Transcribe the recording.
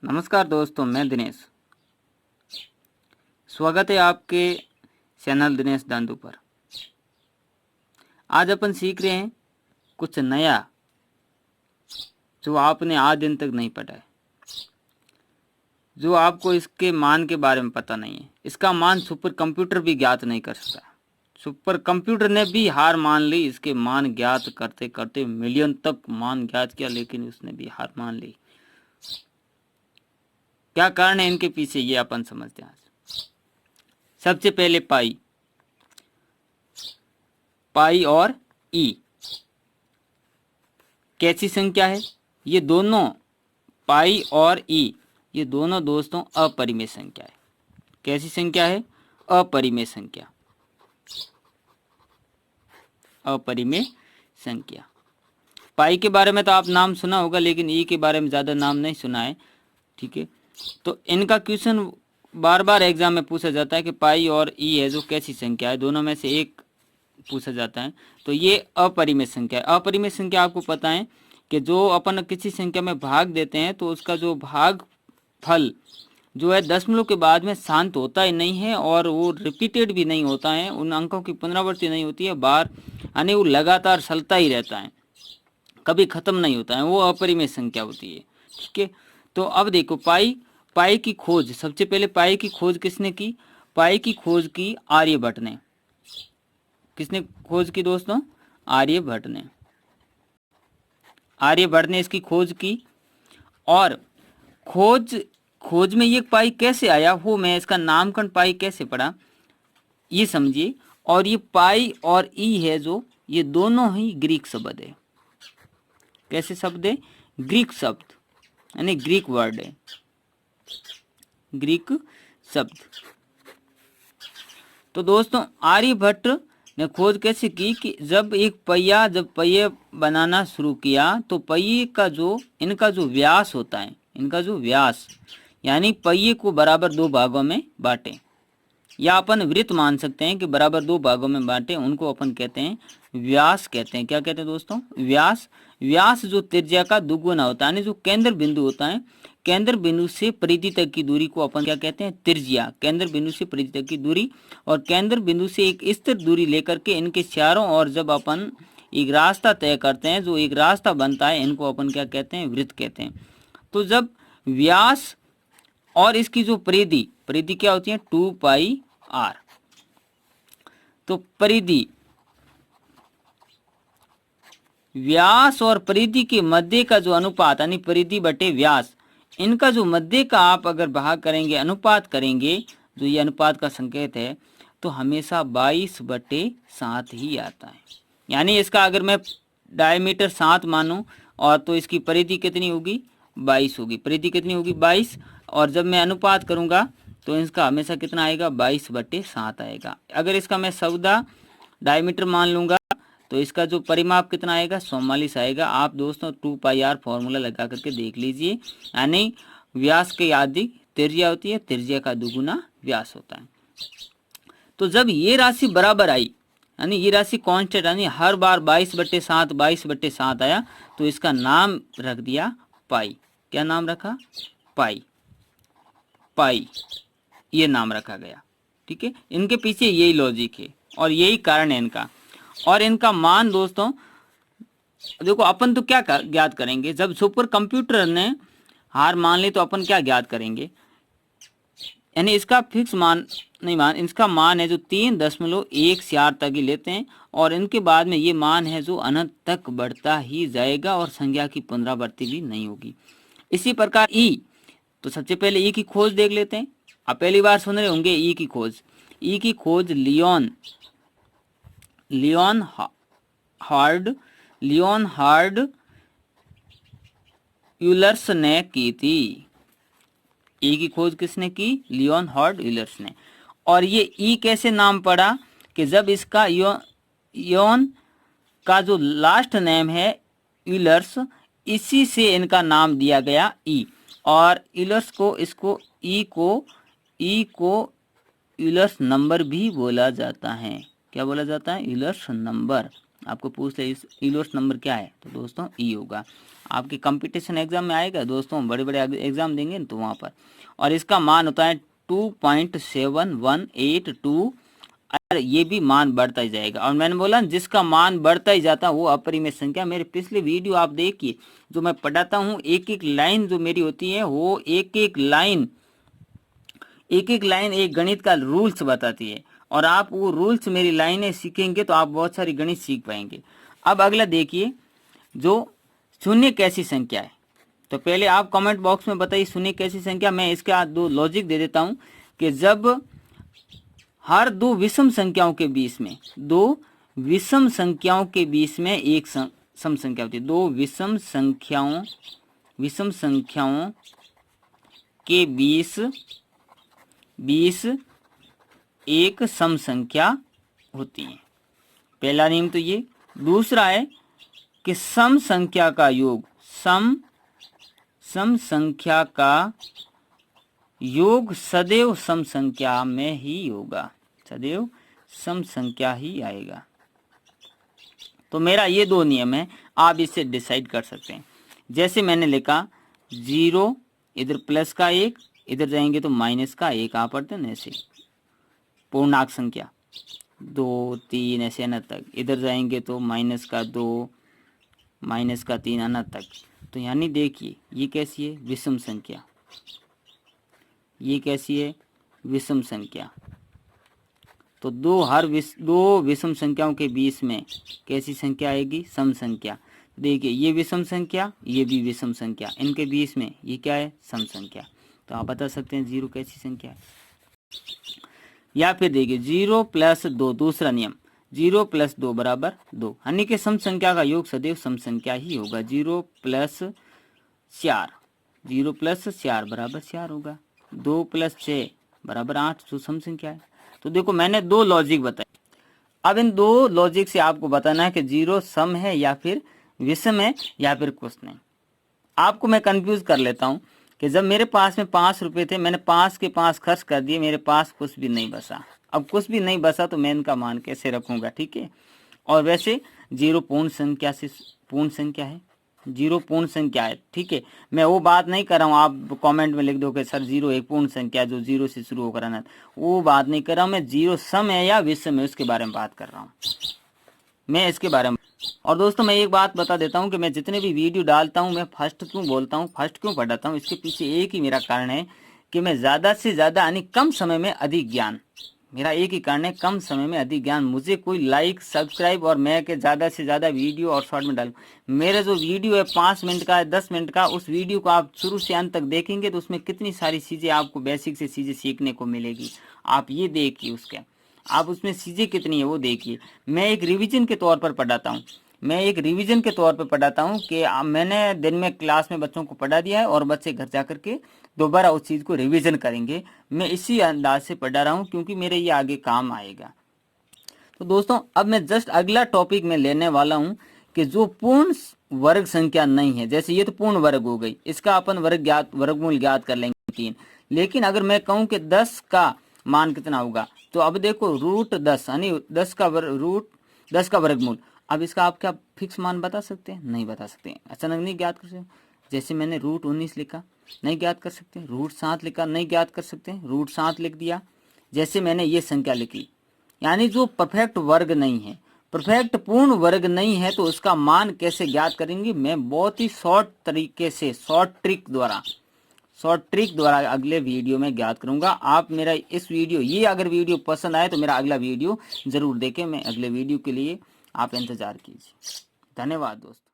नमस्कार दोस्तों, मैं दिनेश। स्वागत है आपके चैनल दिनेश दांदू पर। आज अपन सीख रहे हैं कुछ नया जो आपने आज दिन तक नहीं पढ़ा है, जो आपको इसके मान के बारे में पता नहीं है। इसका मान सुपर कंप्यूटर भी ज्ञात नहीं कर सकता। सुपर कंप्यूटर ने भी हार मान ली। इसके मान ज्ञात करते करते मिलियन तक मान ज्ञात किया, लेकिन उसने भी हार मान ली। क्या कारण है इनके पीछे, ये अपन समझते हैं आज। सबसे पहले पाई और ई कैसी संख्या है? ये दोनों पाई और ई, ये दोनों दोस्तों अपरिमेय संख्या है। कैसी संख्या है? अपरिमेय संख्या। अपरिमेय संख्या। पाई के बारे में तो आप नाम सुना होगा, लेकिन ई के बारे में ज़्यादा नाम नहीं सुना है। ठीक है, तो इनका क्वेश्चन बार बार एग्जाम में पूछा जाता है कि पाई और ई है जो कैसी संख्या है, दोनों में से एक पूछा जाता है। तो ये अपरिमेय संख्या है। अपरिमेय संख्या आपको पता है कि जो अपन किसी संख्या में भाग देते हैं तो उसका जो भाग फल जो है दशमलव के बाद में शांत होता ही नहीं है, और वो रिपीटेड भी नहीं होता है, उन अंकों की पुनरावृत्ति नहीं होती है, बार यानी वो लगातार चलता ही रहता है, कभी खत्म नहीं होता है। वो अपरिमेय संख्या होती है। ठीक है, तो अब देखो पाई की खोज, सबसे पहले पाई की खोज किसने की? पाई की खोज की आर्यभट्ट ने। किसने खोज की दोस्तों? आर्यभट्ट ने। आर्यभट्ट ने इसकी खोज की। और खोज में ये पाई कैसे आया, वो मैं इसका नामकरण पाई कैसे पड़ा ये समझिए। और ये पाई और ई है जो, ये दोनों ही ग्रीक शब्द है। कैसे शब्द है? ग्रीक शब्द, यानी ग्रीक वर्ड है, ग्रीक शब्द। तो दोस्तों आर्यभट्ट ने खोज कैसे की कि जब पहिया बनाना शुरू किया तो पहिए का जो इनका जो व्यास होता है, इनका जो व्यास, यानी पहिए को बराबर दो भागों में बांटे, या अपन वृत्त मान सकते हैं कि बराबर दो भागों में बांटे, उनको अपन कहते हैं व्यास कहते हैं। क्या कहते हैं दोस्तों? व्यास। व्यास जो त्रिज्या का दुगुना होता है, यानी जो केंद्र बिंदु होता है, केंद्र बिंदु से परिधि तक की दूरी को अपन क्या कहते हैं? त्रिज्या। केंद्र बिंदु से परिधि तक की दूरी, और केंद्र बिंदु से एक स्थिर दूरी लेकर के इनके चारों ओर जब अपन एक रास्ता तय करते हैं, जो एक रास्ता बनता है, इनको अपन क्या कहते हैं? वृत्त कहते हैं। तो जब व्यास और इसकी जो परिधि क्या होती है? 2πr। तो परिधि, व्यास और परिधि के मध्य का जो अनुपात, यानी परिधि बटे व्यास, इनका जो मध्य का आप अगर भाग करेंगे, अनुपात करेंगे, जो ये अनुपात का संकेत है, तो हमेशा 22/7 ही आता है। यानी इसका अगर मैं डायमीटर 7 मानूं, और तो इसकी परिधि कितनी होगी? 22 होगी। परिधि कितनी होगी? 22। और जब मैं अनुपात करूंगा तो इसका हमेशा कितना आएगा? 22/7 आएगा। अगर इसका मैं 14 डायमीटर मान लूंगा तो इसका जो परिमाप कितना आएगा? 44 आएगा। आप दोस्तों 2πr फॉर्मूला लगा करके देख लीजिए। यानी व्यास के आदि त्रिज्या होती है, त्रिज्या का दुगुना व्यास होता है। तो जब ये राशि बराबर आई, यानी ये राशि कांस्टेंट, यानी हर बार 22/7 आया, तो इसका नाम रख दिया पाई। क्या नाम रखा? पाई। पाई ये नाम रखा गया। ठीक है, इनके पीछे यही लॉजिक है और यही कारण है इनका। और इनका मान दोस्तों देखो, अपन तो क्या ज्ञात करेंगे? जब सुपर कंप्यूटर ने हार मान ली तो अपन क्या ज्ञात करेंगे? यानी इसका फिक्स मान नहीं, इसका मान है जो 3.14 तक ही लेते हैं, और इनके बाद में ये मान है जो अनंत तक बढ़ता ही जाएगा, और संख्या की पुनरावृत्ति भी नहीं होगी। इसी प्रकार ई, तो सबसे पहले ई की खोज देख लेते हैं। आप पहली बार सुन रहे होंगे ई की खोज। ई की खोज लियोनहार्ड यूलर्स ने की थी। ई की खोज किसने की? लियोनहार्ड यूलर्स ने। और ये ई कैसे नाम पड़ा? कि जब इसका योन का जो लास्ट नेम है यूलर्स, इसी से इनका नाम दिया गया ई। और यूलर्स को, इसको ई को यूलर्स नंबर भी बोला जाता है। क्या बोला जाता है? Euler's number. आपको पूछ ले यूलर्स नंबर क्या है, तो दोस्तों ई होगा। आपके कंपटीशन एग्जाम में आएगा दोस्तों, बड़े बड़े एग्जाम देंगे तो वहाँ पर। और इसका मान होता है 2.7182, और ये भी मान बढ़ता ही जाएगा। और मैंने बोला जिसका मान बढ़ता ही जाता वो अपरिमेय संख्या। मेरे पिछले वीडियो आप देखिए, जो मैं पढ़ाता हूँ, एक एक लाइन जो मेरी होती है वो एक एक लाइन एक गणित का रूल्स बताती है, और आप वो रूल्स मेरी लाइनें सीखेंगे तो आप बहुत सारी गणित सीख पाएंगे। अब अगला देखिए, जो शून्य कैसी संख्या है। तो पहले आप कमेंट बॉक्स में बताइए शून्य कैसी संख्या। मैं इसका दो लॉजिक दे देता हूं कि जब हर दो विषम संख्याओं के बीच में, दो विषम संख्याओं के बीच में एक सम संख्या होती है, दो विषम संख्याओं के बीच एक सम संख्या होती है। पहला नियम तो ये। दूसरा है कि सम संख्या का योग, सम संख्या का योग सदैव सम संख्या में ही होगा, सदैव सम संख्या ही आएगा। तो मेरा ये दो नियम है, आप इससे डिसाइड कर सकते हैं। जैसे मैंने लिखा 0, इधर प्लस का 1, इधर जाएंगे तो माइनस का 1, आप पढ़ते हैं ऐसे पूर्णांक संख्या 2, 3 ऐसे अनंत तक, इधर जाएंगे तो माइनस का 2, माइनस का 3 अनंत तक। तो यानी देखिए ये कैसी है, विषम संख्या, ये कैसी है, विषम संख्या। तो दो विषम संख्याओं के बीच में कैसी संख्या आएगी, सम संख्या। देखिए ये विषम संख्या, ये भी विषम संख्या, इनके बीच में ये क्या है, सम संख्या। तो आप बता सकते हैं 0 कैसी संख्या है। या फिर देखिए 0 + 2, दूसरा नियम, 0 + 2 = 2, यानी कि सम संख्या का योग सदैव सम संख्या ही होगा। 0 + 4 = 4 होगा। 2 + 6 = 8, जो सम संख्या है। तो देखो मैंने दो लॉजिक बताए। अब इन दो लॉजिक से आपको बताना है कि 0 सम है या फिर विषम है या फिर कुछ नहीं। आपको मैं कंफ्यूज कर लेता हूं कि जब मेरे पास में 5 रुपए थे, मैंने 5 के 5 खर्च कर दिए, मेरे पास कुछ भी नहीं बचा। अब कुछ भी नहीं बचा तो मैं इनका मान कैसे रखूंगा, ठीक है। और वैसे 0 पूर्ण संख्या है, 0 पूर्ण संख्या है, ठीक है। मैं वो बात नहीं कर रहा हूँ, आप कमेंट में लिख दो कि सर 0 एक पूर्ण संख्या जो 0 से शुरू होकर आना, वो बात नहीं कर रहा हूँ मैं। 0 सम है या विषम है उसके बारे में बात कर रहा हूँ मैं, इसके बारे में। और दोस्तों मैं एक बात बता देता हूं कि मैं जितने भी वीडियो डालता हूं, मैं फर्स्ट क्यों बोलता हूं, फर्स्ट क्यों पढ़ाता हूं, इसके पीछे एक ही मेरा कारण है कि मैं ज़्यादा से ज़्यादा यानी कम समय में अधिक ज्ञान, मेरा एक ही कारण है, कम समय में अधिक ज्ञान। मुझे कोई लाइक सब्सक्राइब और मैं के ज़्यादा से ज़्यादा वीडियो और शॉर्ट में डालूँ। मेरा जो वीडियो है 5 मिनट का, 10 मिनट का, उस वीडियो को आप शुरू से अंत तक देखेंगे तो उसमें कितनी सारी चीज़ें आपको बेसिक से चीज़ें सीखने को मिलेगी। आप ये देखिए उसके, आप उसमें चीज़ें कितनी है वो देखिए। मैं एक रिवीजन के तौर पर पढ़ाता हूँ, कि मैंने दिन में क्लास में बच्चों को पढ़ा दिया है और बच्चे घर जा करके दोबारा उस चीज़ को रिवीजन करेंगे। मैं इसी अंदाज से पढ़ा रहा हूँ क्योंकि मेरे ये आगे काम आएगा। तो दोस्तों अब मैं जस्ट अगला टॉपिक में लेने वाला हूँ कि जो पूर्ण वर्ग संख्या नहीं है, जैसे ये तो पूर्ण वर्ग हो गई, इसका अपन वर्गमूल ज्ञात कर लेंगे 3। लेकिन अगर मैं कहूँ कि 10 का मान कितना होगा, तो अब देखो √10 यानी 10 का वर्गमूल। अब इसका आप क्या फिक्स मान बता सकते हैं? नहीं बता सकते, अचानक नहीं ज्ञात कर सकते। जैसे मैंने √19 लिखा, नहीं ज्ञात कर सकते। √7 लिखा, नहीं ज्ञात कर सकते, √7 लिख दिया। जैसे मैंने ये संख्या लिखी, यानी जो परफेक्ट वर्ग नहीं है, परफेक्ट पूर्ण वर्ग नहीं है, तो उसका मान कैसे ज्ञात करेंगे? मैं बहुत ही शॉर्ट तरीके से, शॉर्ट ट्रिक द्वारा अगले वीडियो में ज्ञात करूंगा। आप मेरा इस वीडियो, ये अगर वीडियो पसंद आए तो मेरा अगला वीडियो जरूर देखें। मैं अगले वीडियो के लिए आप इंतजार कीजिए। धन्यवाद दोस्तों।